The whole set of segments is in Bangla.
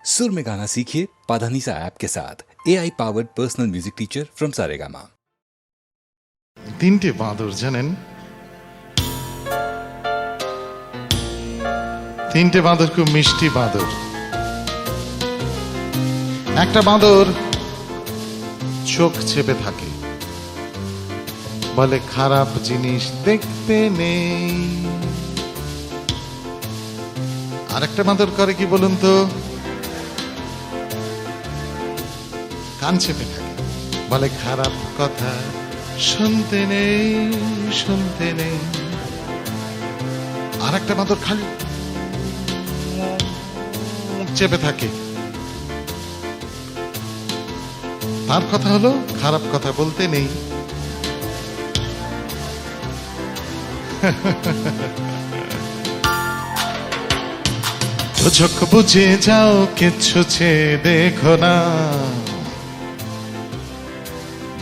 सुर में गाना सीखिए पाधानीसा ऐप के साथ AI powered personal music teacher from Saregama. তিনটে বাঁদর জানেন, তিনটে বাঁদর খুব মিষ্টি বাঁদর। একটা বাঁদর চোখ চেপে থাকে, বলে খারাপ জিনিস দেখতে নেই। আর একটা বাঁদর করে কি বলুন তো, কান চেপে থাকে, বলে খারাপ কথা শুনতে নেই, শুনতে নেই। আর একটা বাঁদর খালি চেপে থাকে, তার কথা হলো খারাপ কথা বলতে নেই। তো চোখ বুঝে যাও, কিচ্ছু চেয়ে দেখো না।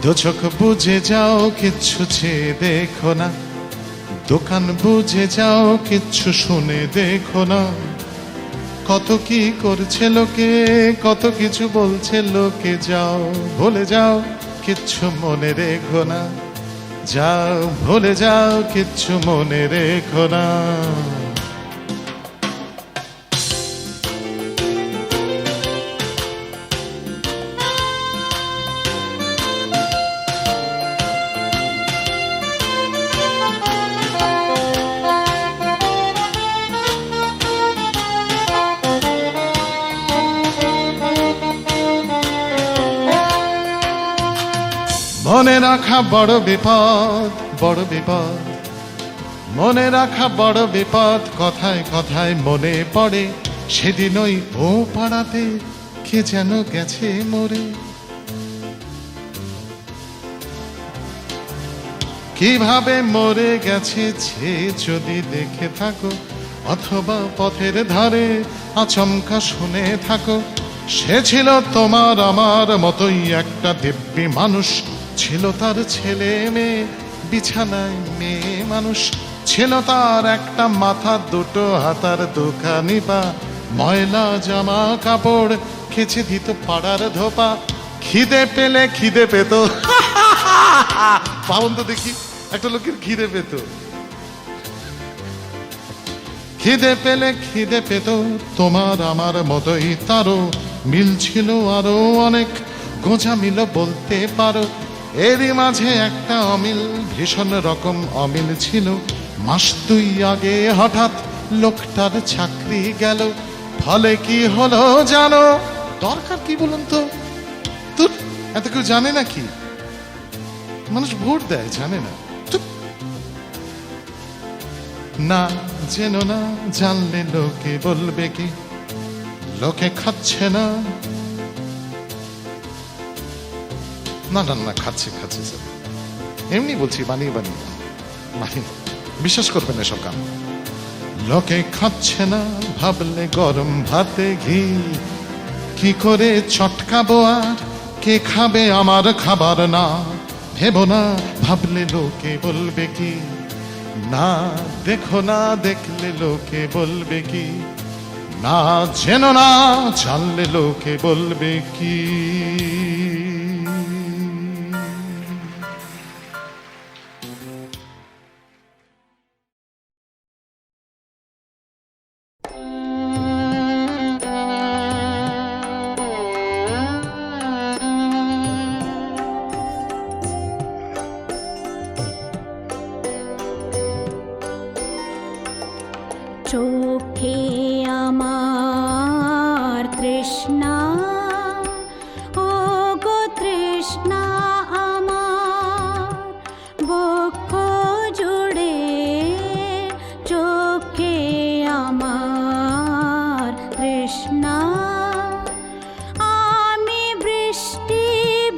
দু চোখ বুঝে যাও, কিচ্ছু চেয়ে দেখো না। দোকান বুঝে যাও, কিচ্ছু শুনে দেখো না। কত কি করছে লোকে, কত কিছু বলছে লোকে, যাও ভুলে যাও, কিচ্ছু মনে রেখো না। যাও ভুলে যাও, কিচ্ছু মনে রেখো না। মনে রাখা বড় বিপদ, বড় বিপদ। মনে রাখা বড় বিপদ, কথায় কথায় মনে পড়ে সেদিন ওই ও পাড়াতে কে যেন গেছে মরে। কিভাবে মরে গেছে সে যদি দেখে থাকো, অথবা পথের ধারে আচমকা শুনে থাকো, সে ছিল তোমার আমার মতোই একটা দিব্যি মানুষ। ছিল তার ছেলে মেয়ে, বিছানায় মেয়ে মানুষ। ছিল তার একটা মাথা, দুটো হাতার দুখানি পা। ময়লা জামা কাপড় খেচে দিত পাড়ার ধোপা। খিদে পেলে খিদে পেত, পাবন তো দেখি একটা লোকের খিদে পেত। খিদে পেলে খিদে পেত তোমার আমার মতোই, তারও মিল ছিল আরো অনেক, গোঁজা মিল বলতে পারো। এরই মাঝে একটা অমিল, ভীষণ রকম অমিল ছিল। মাস দুই আগে হঠাৎ লোকটার চাকরি গেল। ফলে কি হলো জানো? দরকার কি বলুন তো, তুই এত কেউ জানে নাকি? মানুষ ভোট দেয়, জানে না। না যেন না, জানলে লোকে বলবে কি? লোকে খাচ্ছে না। না না না, খাচ্ছে খাচ্ছে স্যার, এমনি বলছি, বানিয়ে বানিয়ে বানিয়ে, বিশ্বাস করবেন এসব কাম। লোকে খাচ্ছে না, ভাবলে গরম ভাতে ঘি কি করে চটকাবো, আর কে খাবে আমার খাবার না? ভেবো না, ভাবলে লোকে বলবে কি? না দেখো না, দেখলে লোকে বলবে কি? না যেন না, জানলে লোকে বলবে কি? চোখে আমার তৃষ্ণা, ও গো তৃষ্ণা আমার, বক্ষ জুড়ে চোখে আমার তৃষ্ণা। আমি বৃষ্টি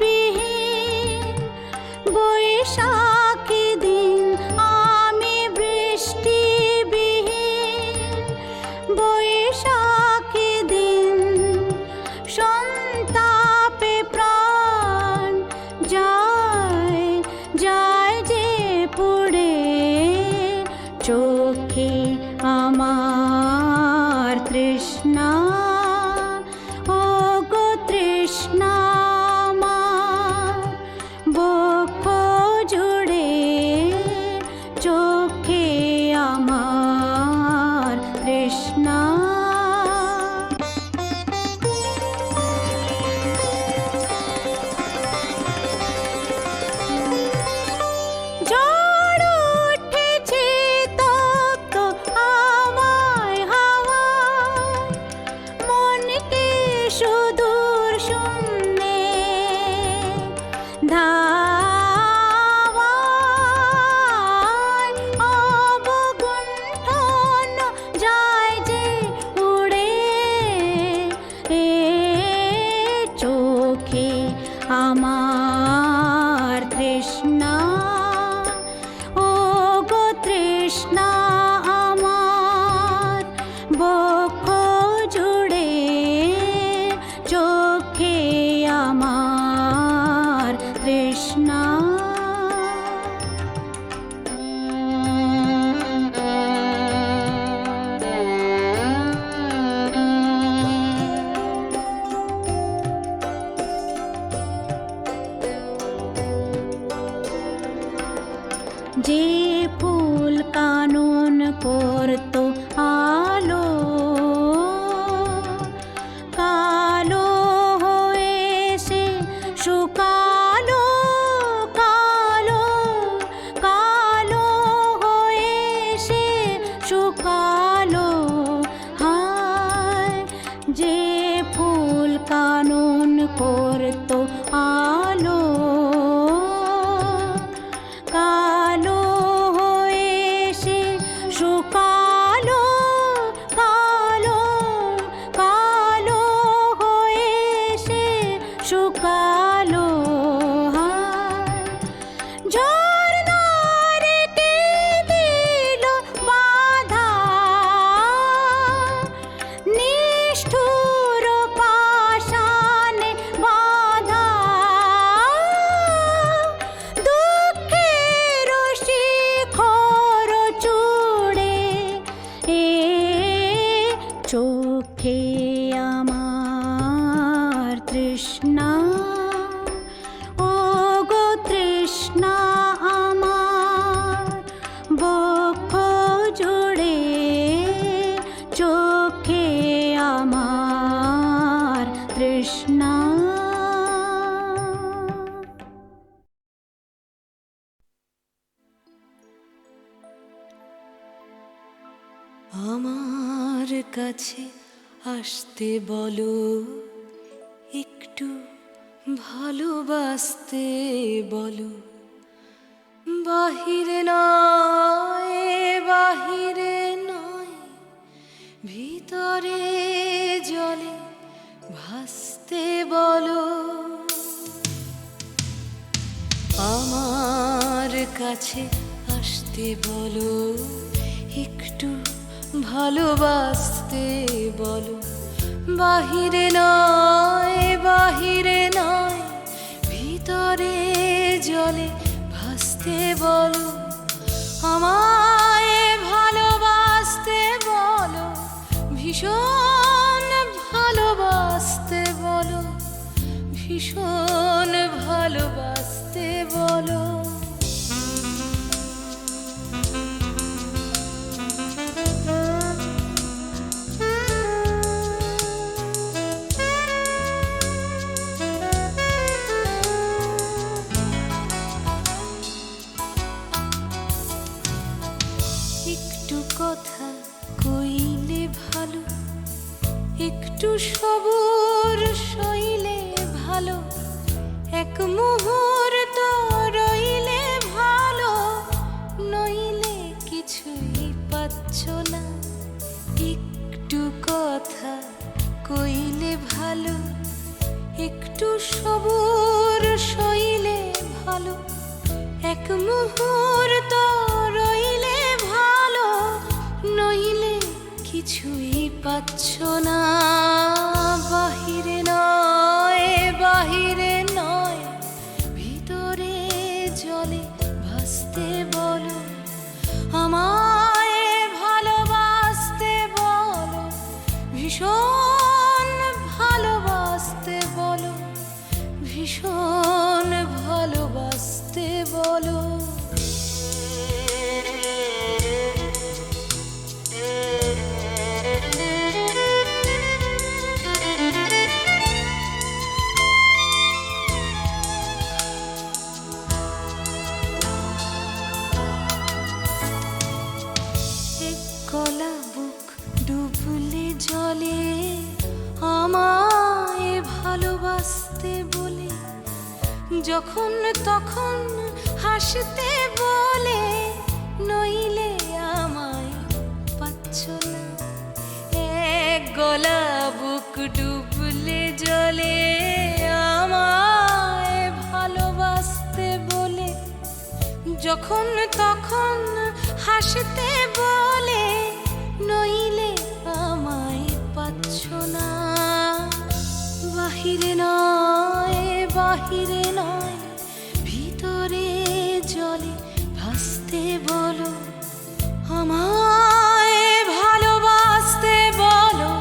বিহীন বৈশাখী দিন, আমি বৃষ্টি বৈশাখী দিন, সন্তাপে প্রাণ যায় যায় যে পুড়ে। চোখে আমার তৃষ্ণা, সুদূর শূন্যে ধাওয়ায় অবগুণ্ঠন যায় যে উড়ে এ চোখে আমার তৃষ্ণা ও গো তৃষ্ণা আমার বক্ষ জুড়ে চোখে আমার তৃষ্ণা যে ফুল কানন করতো আলো কালো হয়ে সে শুকালো কালো কালো হয়ে সে শুকালো হায় যে ফুল কানন করতো আলো কালো হয়ে সে শুকালো কালো কালো হয়ে সে শুকালো হায় ঝর্ণারে কে দিল বাধা নিষ্ঠুর পাষাণে বাধা দুঃখের শিখর চূড়ে এ চোখে আমার তৃষ্ণা ও গো তৃষ্ণা আমার বক্ষ জুড়ে চোখে আমার তৃষ্ণা আমার কাছে আসতে বলো একটু ভালোবাসতে বলো বাহিরে নয় বাহিরে নয় ভিতরে জলে ভাসতে বলো আমার কাছে আসতে বলো একটু ভালোবাসতে বলো বাহিরে নয় বাহিরে নয় ভিতরে জলে ভাসতে বলো আমায় ভালোবাসতে বলো ভীষণ ভালোবাসতে বলো ভীষণ ভালোবাসতে বলো একটু কথা কইলে ভালো একটু সবুর সইলে ভালো এক মুহূর্ত রইলে ভালো নইলে কিছুই পাচ্ছ না একটু কথা কইলে ভালো একটু সবুর সইলে ভালো এক মুহূর্ত রইলে ভালো নইলে কিছুই পাচ্ছ না বাহিরে নয় বাহিরে নয় ভিতরে জলে ভাসতে বলো আমায় ভালোবাসতে বলো ভীষণ ভালোবাসতে বলো ভীষণ ভালোবাসতে বলো যখন তখন হাসতে বলে, নইলে আমায় পাচ্ছ না। এক গলা বুক ডুবলে জলে আমায় ভালোবাসতে বলে, যখন তখন হাসতে বলে, নইলে আমায় পাচ্ছ না। বাহিরে নয়, বাহিরে নয়, ভিতরে জলে ভাসতে বলো, আমায় ভালোবাসতে বলো,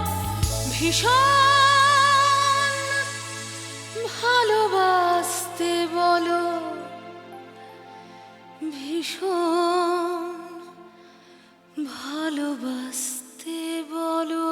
ভীষণ ভালোবাসতে বলো, ভীষণ ভালোবাসতে বলো।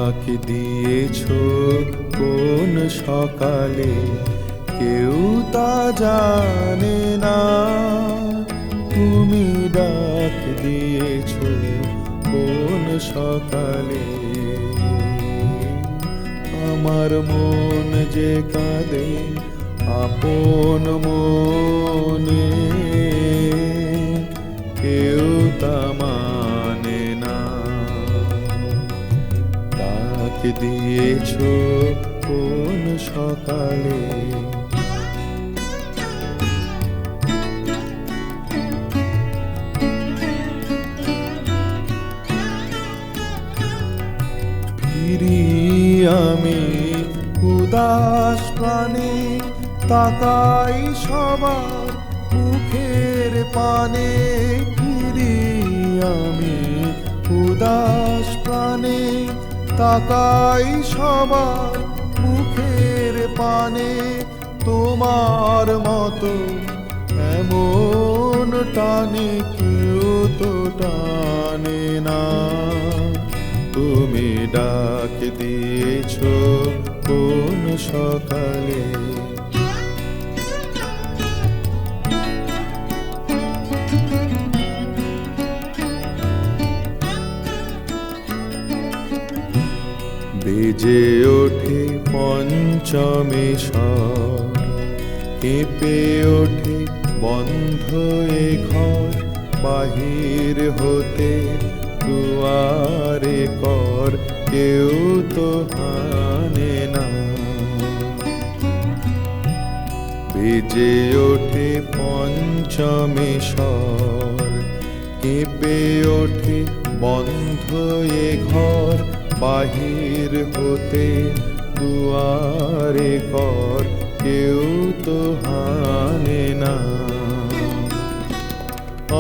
ডাক দিয়েছ কোন সকালে কেউ তা জানে না, তুমি ডাক দিয়েছ কোন সকালে। আমার মন যে কাঁদে আপন মনে, কেউ তা মানে না। ডাক দিয়েছ কোন সকালে। ফিরি আমি উদাস প্রাণে, তাকাই সবার মুখের পানে। ফিরি আমি উদাস প্রাণে, তাকাই সবার মুখের পানে। তোমার মতো এমন টানে কেউ তো টানে না, তুমি ডাক দিয়েছ কোন সকালে। বেজে ওঠে পঞ্চমী স্বর, কেঁপে ওঠে বন্ধ এ ঘর। বাহির হতে দুয়ারে কর, কেউ তো হানে না। বেজে ওঠে পঞ্চমী স্বর, কেঁপে ওঠে বন্ধ এ ঘর। বাহির হতে দুয়ারে কর, কেউ তো হানে না।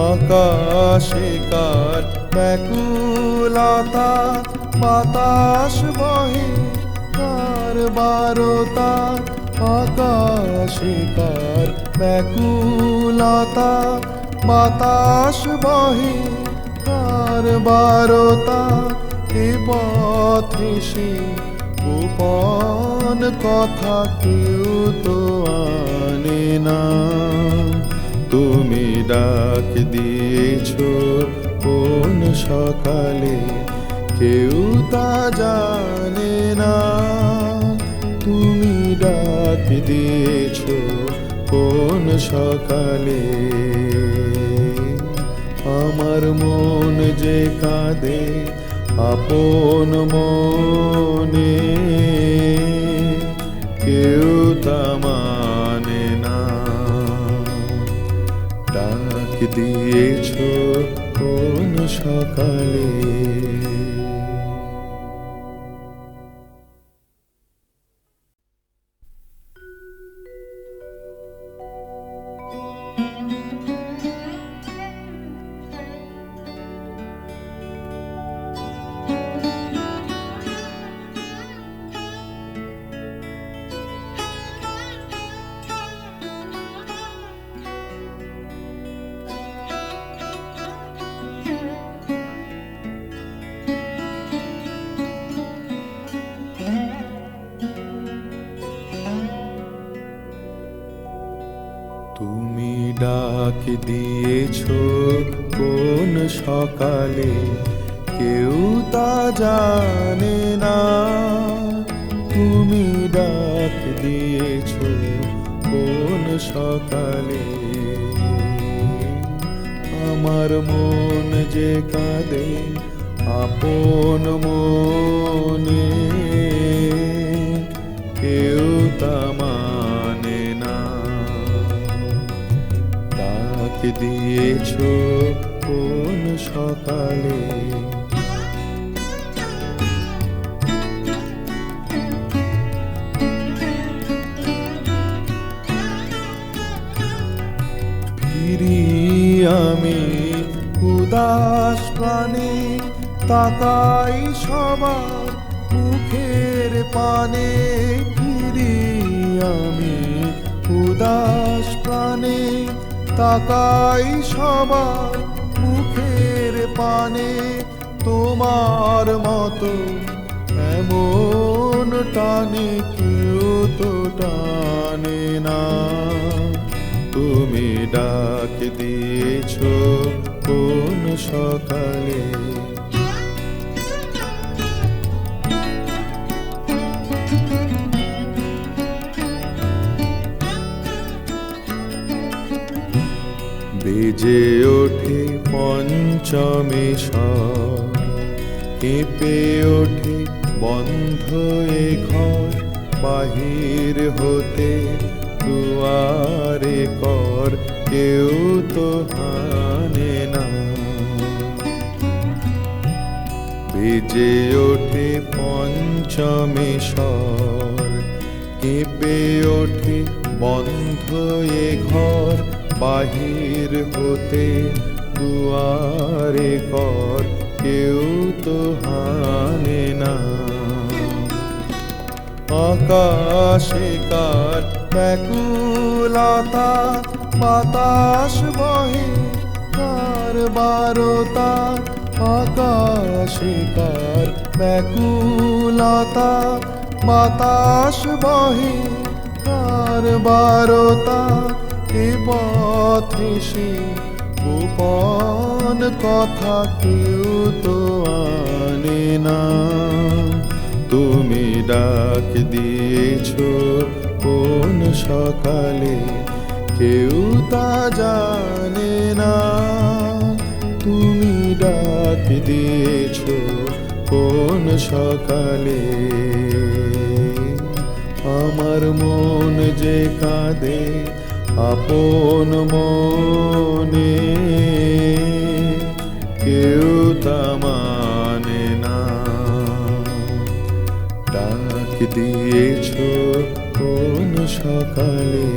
আকাশে কার ব্যাকুলতা, বাতাস বহে কার বারতা। আকাশে কার ব্যাকুলতা, বাতাস বহে কার বারতা। এ পথে সে গোপন কথা কেউ তো আনে না, তুমি ডাক দিয়েছ কোন সকালে কেউ তা জানে না। তুমি ডাক দিয়েছ কোন সকালে। আমার মন যে কাঁদে আপন মনে, কেউ তা মানে না। ডাক দিয়েছ কোন সকালে। তুমি ডাক দিয়েছ কোন সকালে কেউ তা জানে না। তুমি ডাক দিয়েছ কোন সকালে। আমার মন যে কাঁদে আপন মনে, কেউ তা মানে না। ডাক দিয়েছ কোন সকালে। ফিরি আমি উদাস প্রাণে, তাকাই সবার মুখের পানে। ফিরি আমি উদাস প্রাণে, তাকাই সবার মুখের পানে। তোমার মতো এমন টানে কেউ তো টানে না। তুমি ডাক দিয়েছ কোন সকালে, বেজে ওঠে পঞ্চমী স্বর, কেঁপে ওঠে বন্ধ এ ঘর, বাহির হতে দুয়ারে কর কেউ তো হানে না। বেজে ওঠে পঞ্চমী স্বর, কেঁপে ওঠে বন্ধ এ ঘর, বাহির হতে দুয়ারে কর কেউ তো হানে না। আকাশে কার ব্যাকুলতা, বাতাস বহে কার বারতা। আকাশে কার ব্যাকুলতা, বাতাস বহে কার বারতা। এ পথে সে গোপন কথা কেউ তো আনে না। তুমি ডাক দিয়েছ কোন সকালে, কেউ তা জানে না। তুমি ডাক দিয়েছ কোন সকালে, আমার মন যে কাঁদে আপন মনে, কেউ তা মানে না। ডাক দিয়েছ কোন সকালে।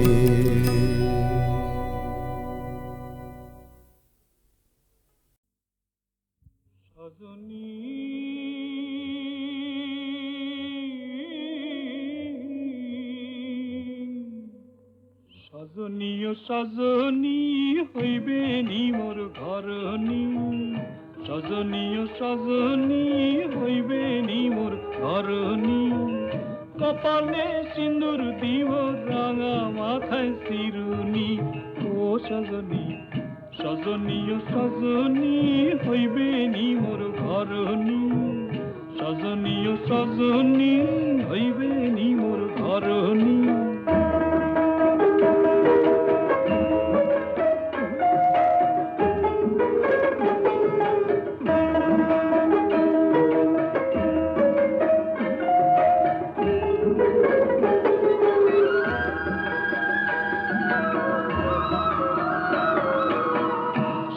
সজনী ও সজনী হইবে নি মোর ঘরণী, সজনী ও সজনী হইবে নি মোর ঘরণী। কপালে সিন্দুর দিব রাঙা মাথায় শিরুনি, ও সজনী সজনী ও সজনী হইবে নি মোর ঘরণী, সজনী ও সজনী হইবে নি মোর ঘরণী।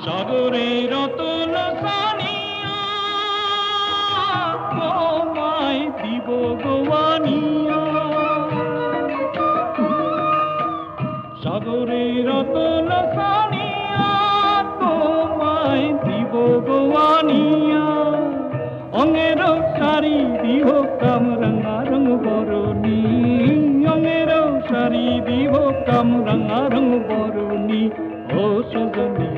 সাগরে রতন সানিয়া তোমায় দিব গোয়ানিয়া, সাগরে রতন সানিয়া তোমায় দিব গোয়ানিয়া। অঙ্গের শাড়ি দিব কামরাঙা রঙ বরণী, অঙ্গের শাড়ি দিব কামরাঙা রঙ বরণী। ও সজনী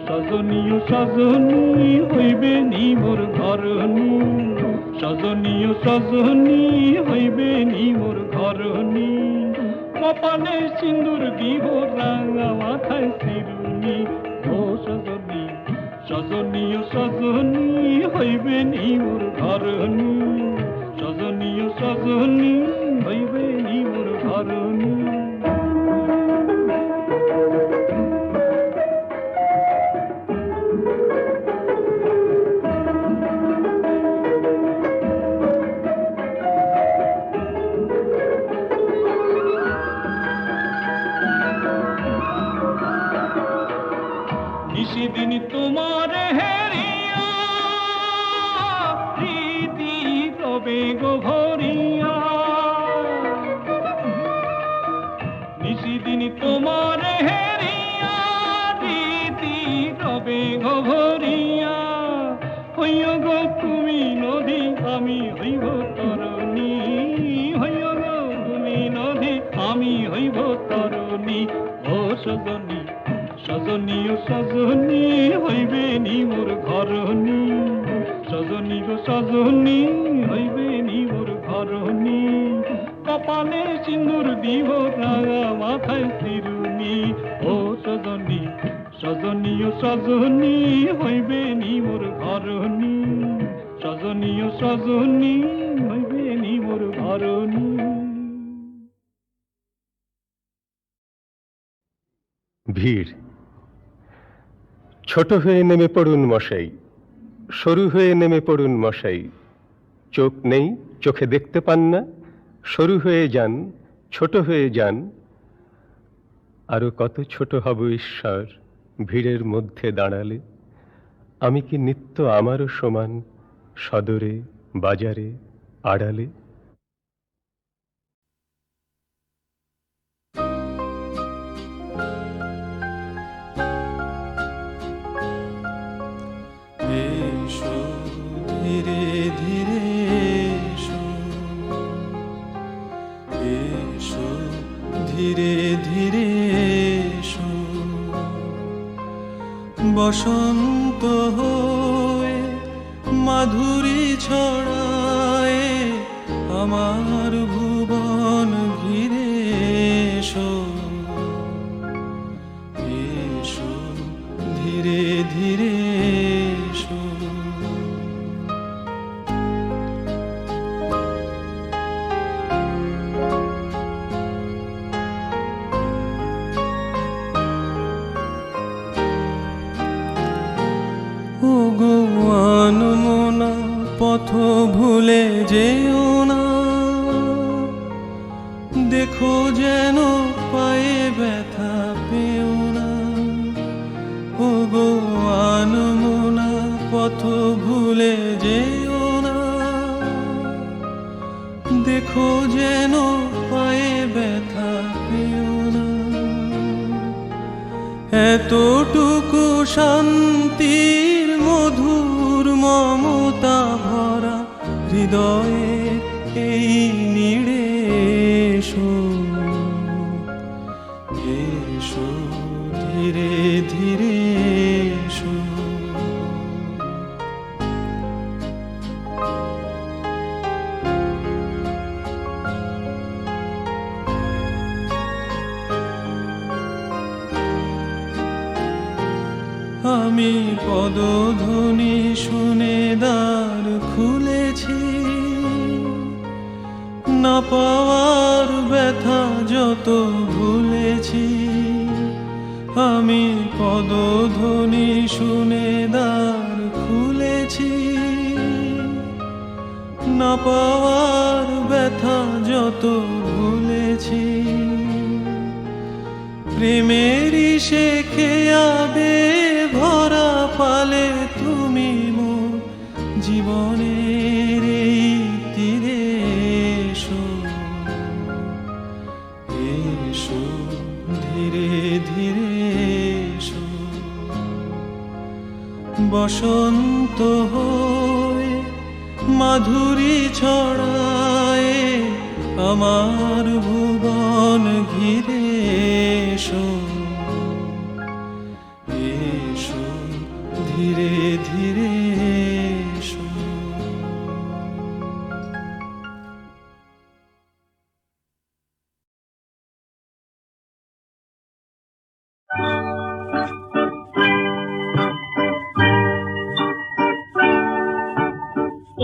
সজনী ও সজনী হইবে নি মোর ঘরণী, সজনী ও সজনী হইবে নি মোর ঘরণী। কপালে সিন্দুর দিব রাঙা মাথায় শিরুনি, ও সজনী সজনী ও সজনী হইবে নি মোর ঘরণী, সজনী ও সজনী হইবে নি মোর ঘরণী। নিশিদিন তোমার হেরিয়া প্রীতি রবে গো ভরিয়া, নিশিদিন তোমার হেরিয়া প্রীতি রবে গো ভরিয়া। হইও গো তুমি নদী আমি হইব তরণী, হইও গো তুমি নদী আমি হইব তরণী। ও সজনী সজনী ও সজনী হইবে নি মোর ঘরণী, সজনী গো সজনী হইবে নি মোর ঘরণী, কপালে সিন্দুর দিব রাঙা মাথায় শিরুনি। ও সজনী সজনী ও সজনী হইবে নি মোর ঘরণী, সজনী ও সজনী হইবে নি মোর ঘরণী। ভিড়। ছোট হয়ে নেমে পড়ুন মশাই, সরু হয়ে নেমে পড়ুন মশাই। চোখ নেই, চোখে দেখতে পান না, সরু হয়ে যান, ছোট হয়ে যান। আরো কত ছোট হব ঈশ্বর ভিড়ের মধ্যে দাঁড়ালে। আমি কি নিত্য আমারও সমান, সদরে বাজারে আড়ালে? এসো ধীরে ধীরে এসো, এসো ধীরে ধীরে এসো, বসন্ত হয়ে মাধুরী ছড়ায় আমার ভুবন ঘিরে এসো, এসো ধীরে ধীরে এসো। ও গো আনমনা পথ ভুলে যেও না, দেখো যেন পায়ে ব্যথা পেও না। ও গো আনমনা পথ ভুলে যেও না, দেখো যেন পায়ে ব্যথা পেও না। এতটুকু শান্তির মধুর মমতা ভরা হৃদয়ে এই নিড়ে এসো, এসো ধীরে ধীরে এসো। আমি পদধ্বনি শুনে দ্বার খুলেছি, না পাওয়ার ব্যথা যত ভুলেছি। আমি পদধ্বনি শুনে দ্বার খুলেছি, না পাওয়ার ব্যথা যত ভুলেছি। প্রেমেরই শেখে আবে ভরা পালে তুমি মোর জীবনের এই তীরে এসো, এসো ধীরে ধীরে এসো, বসন্ত হয়ে মাধুরী ছড়ায় আমার ভুবন ঘিরে এসো, এসো ধীরে ধীরে এসো।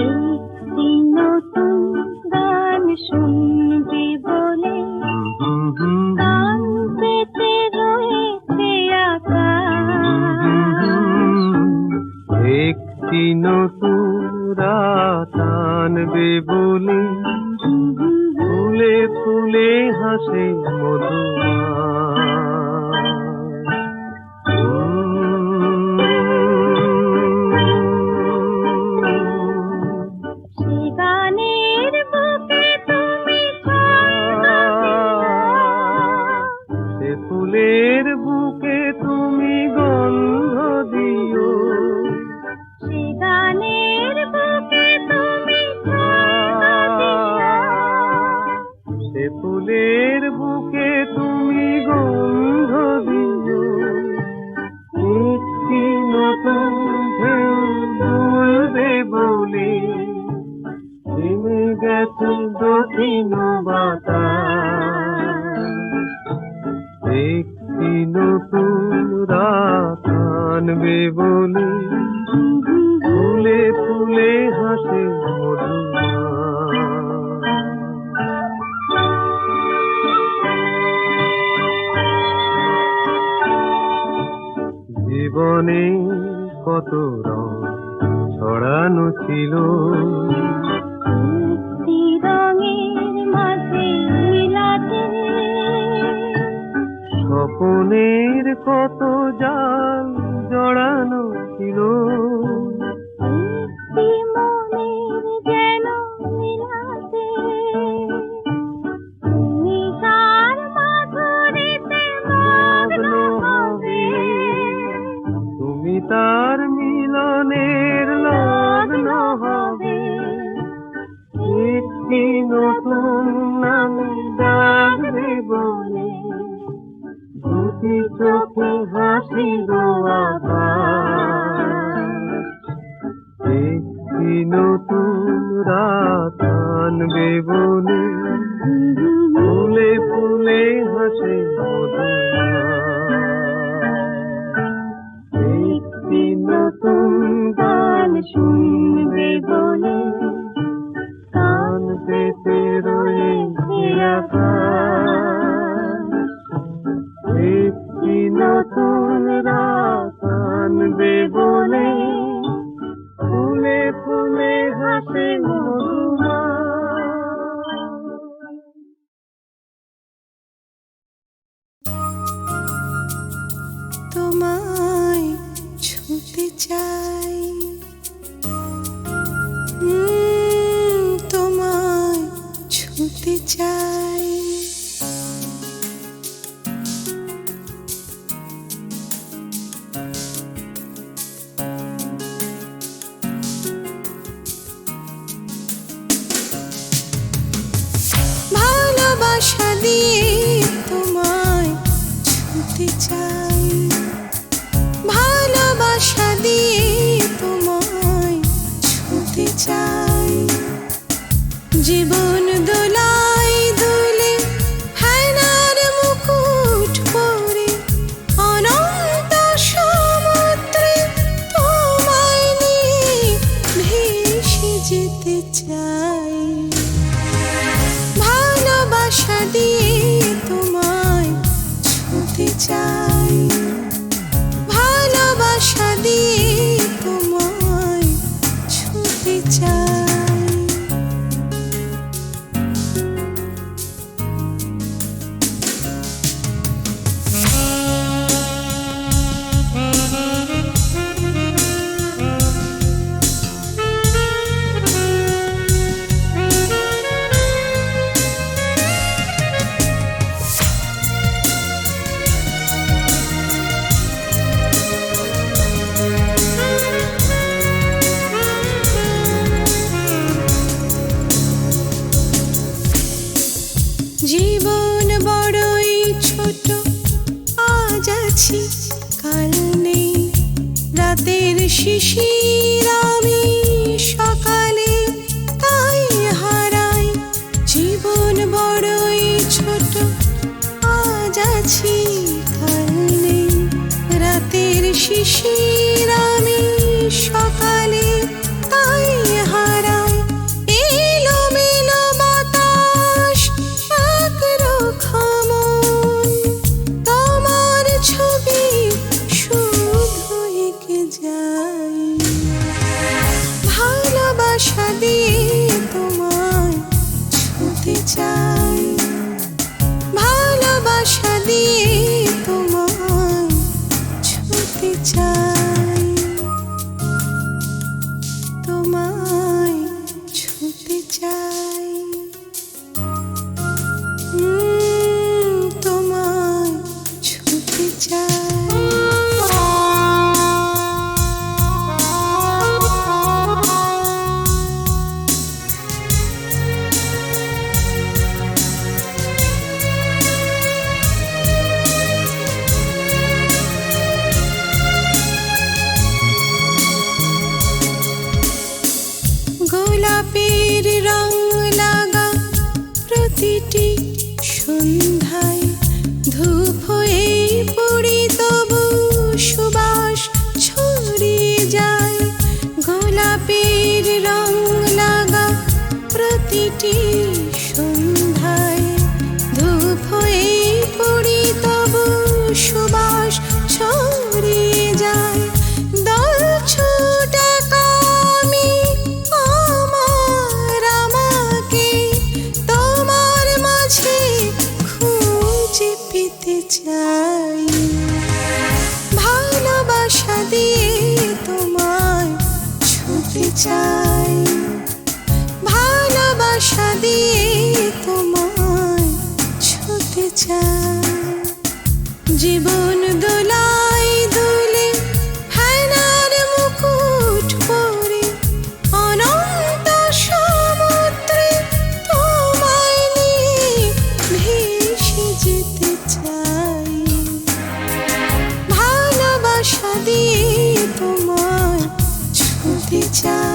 একটি নতুন গান শুনবি বলে গান পেতে রয়েছে আকাশ। একটি নতুন রাত আনবে বলে ফুলে ফুলে হাসে সে গানের বুকে তুমি ছন্দ সে ফুলের বুকে তুমি গন্ধ দিও, সে গানের বুকে তুমি ছন্দ সে ফুলের বুকে তুমি রাত আনবে বলে ফুলে ফুলে হাসে মধুমা। জীবনে কত রং ছড়ানো ছিল, একটি রঙের মাঝে মিলাতে স্বপনের কত জাল জড়ানো ছিল, একটি মনের যেন মিলাতে তুমি তার মাধুরীতে মগ্ন হবে, তুমি তার মিলনের লগ্ন হবে। একটি নতুন নাম ডাকবে বলে দুটি চোখে হাসি গো আবার। একটি নতুন রাত আনবে বলে ফুলে ফুলে হাসে মধুমা। একটি নতুন গান শুনবে বলে কান পেতে রয়েছে আকাশ। একটি নতুন রাত আনবে বলে ফুলে ফুলে হাসে মধুমা। তোমায় ছুঁতে চাই, তোমায় ছুঁতে চাই। ভালোবাসা দিয়ে তোমায় ছুঁতে চাই, ভালোবাসা দিয়ে তোমায় ছুঁতে চাই। জীবন দোলাই দুলে হায়নার মুকুট পরে অনন্ত সমুদ্রে তোমায় নিয়ে ভেসে যেতে চাই। ভালোবাসা দিয়ে তোমায় ছুঁতে চাই, ভালোবাসা দিয়ে তোমায় ছুঁতে চাই। জীবন বড়ই ছোট, আজ আছি কাল নেই। রাতের শিশির আমি সকালে তাই হারাই। জীবন বড়ই ছোট, আজ আছি কাল নেই। রাতের শিশির আমি সকালে তাই হারাই। এলোমেলো বাতাস একরোখা মন, তোমার ছবি শুধু এঁকে যাই। ভালোবাসা দিয়ে তোমায় ছুঁতে চাই, ভালোবাসা দিয়ে তোমায় ছুঁতে চাই। তোমায় ছুঁতে চাই, তোমায় ছুঁতে চাই। গোলাপের রং লাগা প্রতিটি সন্ধ্যায় ধূপ হয়ে পড়ি তবু চাই ভালোবাসা দিয়ে তোমায় ছুঁতে চাই জীবন দোলাই দুলে হেনার মুকুট পরে অনন্ত সমুদ্রে তোমায় নিয়ে ভেসে যেতে চাই ভালোবাসা দিয়ে তোমায় ছুঁতে চাই